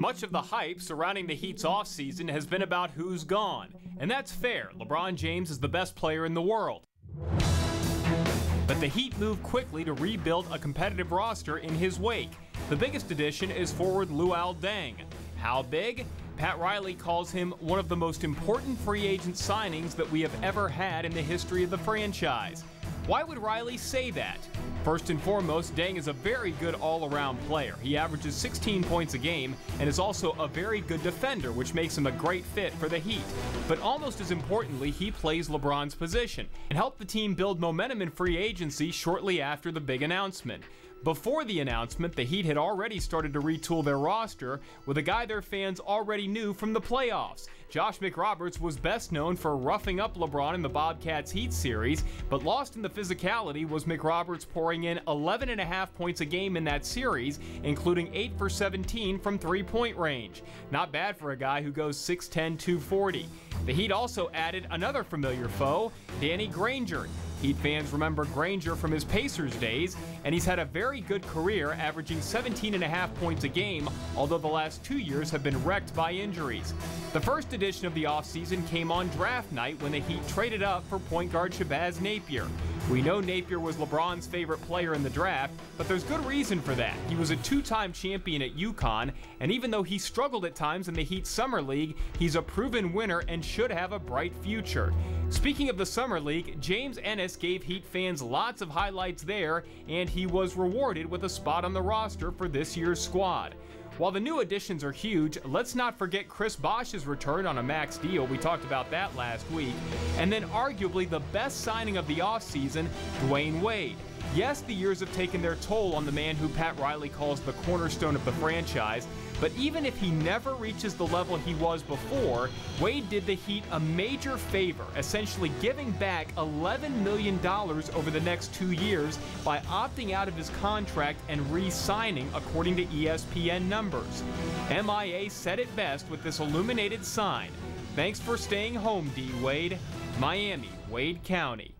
Much of the hype surrounding the Heat's offseason has been about who's gone, and that's fair. LeBron James is the best player in the world. But the Heat moved quickly to rebuild a competitive roster in his wake. The biggest addition is forward Luol Deng. How big? Pat Riley calls him one of the most important free agent signings that we have ever had in the history of the franchise. Why would Riley say that? First and foremost, Deng is a very good all-around player. He averages 16 points a game and is also a very good defender, which makes him a great fit for the Heat. But almost as importantly, he plays LeBron's position and helped the team build momentum in free agency shortly after the big announcement. Before the announcement, the Heat had already started to retool their roster with a guy their fans already knew from the playoffs. Josh McRoberts was best known for roughing up LeBron in the Bobcats Heat series, but lost in the physicality was McRoberts pouring in 11.5 points a game in that series, including 8 for 17 from three-point range. Not bad for a guy who goes 6'10", 240. The Heat also added another familiar foe, Danny Granger. Heat fans remember Granger from his Pacers days, and he's had a very good career, averaging 17.5 points a game, although the last 2 years have been wrecked by injuries. The first edition of the offseason came on draft night when the Heat traded up for point guard Shabazz Napier. We know Napier was LeBron's favorite player in the draft, but there's good reason for that. He was a two-time champion at UConn, and even though he struggled at times in the Heat Summer League, he's a proven winner and should have a bright future. Speaking of the Summer League, James Ennis gave Heat fans lots of highlights there, and he was rewarded with a spot on the roster for this year's squad. While the new additions are huge, let's not forget Chris Bosh's return on a max deal. We talked about that last week. And then arguably the best signing of the offseason, Dwayne Wade. Yes, the years have taken their toll on the man who Pat Riley calls the cornerstone of the franchise, but even if he never reaches the level he was before, Wade did the Heat a major favor, essentially giving back $11 million over the next 2 years by opting out of his contract and re-signing, according to ESPN numbers. MIA said it best with this illuminated sign: "Thanks for staying home, D. Wade. Miami, Wade County."